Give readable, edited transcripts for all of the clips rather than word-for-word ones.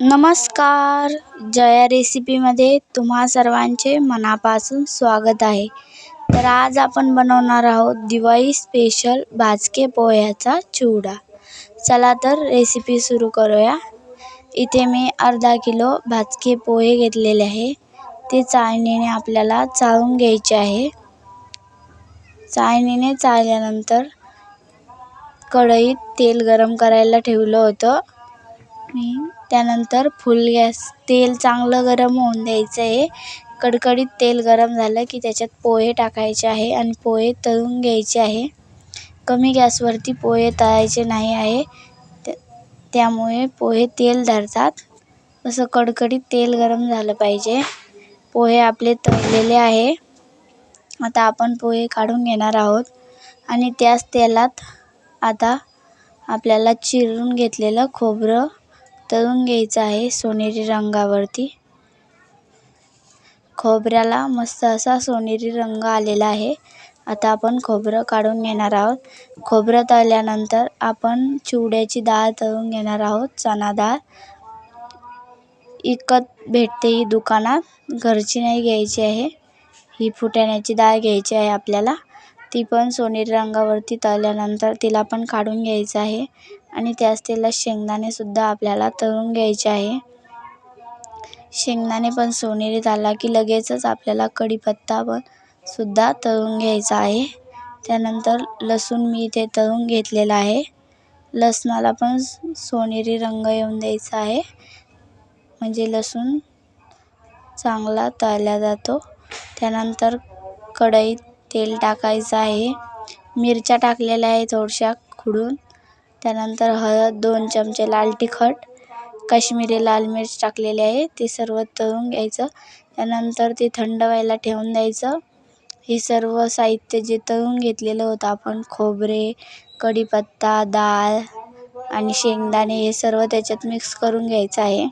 नमस्कार. जया रेसिपीमध्ये तुम्हा सर्वांचे मनापासून स्वागत आहे. तर आज आपण बनवणार आहोत दिवाळी स्पेशल भाजके पोह्याचा चिवडा. चला तर रेसिपी सुरू करूया. इथे मी अर्धा किलो भाजके पोहे घेतलेले आहे. ते चाळणीने आपल्याला चाळून घ्यायचे आहे. चाळणीने चाळल्यानंतर कढईत तेल गरम करायला ठेवलं होतं मी. त्यानंतर फुल गॅस तेल चांगलं गरम होऊन द्यायचं आहे. कडकडीत तेल गरम झालं की त्याच्यात पोहे टाकायचे आहे आणि पोहे तळून घ्यायचे आहे. कमी गॅसवरती पोहे तळायचे नाही आहे, त्यामुळे पोहे तेल धरतात. असं कडकडीत तेल गरम झालं पाहिजे. पोहे आपले तळलेले आहे. आता आपण पोहे काढून घेणार आहोत आणि त्याच तेलात आता आपल्याला चिरून घेतलेलं खोबरं तळून घ्यायचं आहे सोनेरी रंगावरती. खोबऱ्याला मस्त असा सोनेरी रंग आलेला आहे. आता आपण खोबरं काढून घेणार आहोत. खोबरं तळल्यानंतर आपण चिवड्याची डाळ तळून घेणार आहोत. चणा डाळ विकत भेटते ही दुकानात, घरची नाही घ्यायची आहे. ही फुटाण्याची डाळ घ्यायची आहे आपल्याला. ती पण सोनेरी रंगावरती तळल्यानंतर तिला पण काढून घ्यायचं आहे आणि त्याच तेलात शेंगदाणे सुद्धा आपल्याला तळून घ्यायचे आहे. शेंगदाणे पण सोनेरी झाला की लगेचच आपल्याला कढीपत्ता पण सुद्धा तळून घ्यायचा आहे. त्यानंतर लसूण मी इथे तळून घेतलेला आहे. लसणाला पण सोनेरी रंग येऊन द्यायचा आहे, म्हणजे लसूण चांगला तळला जातो. त्यानंतर कढईत तेल टाकायचं आहे. मिरच्या टाकलेल्या आहे थोड्याशा खुडून. त्यानंतर हळद, 2 चमचे लाल तिखट, काश्मीरी लाल मिर्च टाकलेले आहे. ते सर्व तळून घ्यायचं. त्यानंतर ते थंड व्हायला ठेवून द्यायचं. हे सर्व साहित्य जे तळून घेतलेलं होतं आपण, खोबरे, कढीपत्ता, डाळ आणि शेंगदाणे, हे सर्व त्याच्यात मिक्स करून घ्यायचं आहे.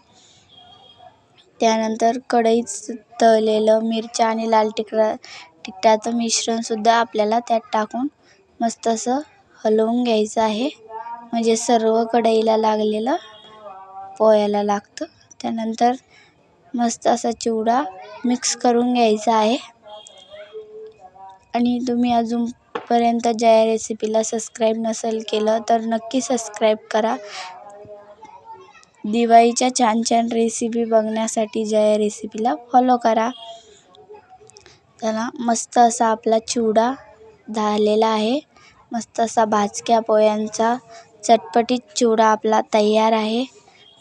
त्यानंतर कढईत तळलेलं मिरच्या आणि लाल तिखटाचं मिश्रणसुद्धा आपल्याला त्यात टाकून मस्त असं हलवून घ्यायचं आहे, म्हणजे सर्व कढईला लागलेलं पोह्याला लागतं. त्यानंतर मस्त असा चिवडा मिक्स करून घ्यायचा आहे. आणि तुम्ही अजूनपर्यंत जया रेसिपीला सबस्क्राईब नसेल केलं तर नक्की सबस्क्राईब करा. दिवाळीच्या छान छान रेसिपी बघण्यासाठी जया रेसिपीला फॉलो करा. त्याला मस्त असा आपला चिवडा झालेला आहे. मस्त असा भाजक्या पोह्यांचा चटपटीत चिवडा आपला तयार आहे.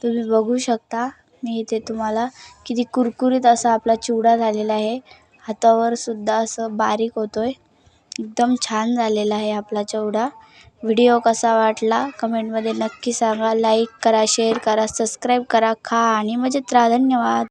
तुम्ही बघू शकता, मी इथे तुम्हाला किती कुरकुरीत असा आपला चिवडा झालेला आहे. हातावर सुद्धा असं बारीक होतोय. एकदम छान झालेला आहे आपला चिवडा. व्हिडिओ कसा वाटला कमेंटमध्ये नक्की सांगा. लाईक करा, शेअर करा, सबस्क्राईब करा, खा आणि मजेत राहा. धन्यवाद.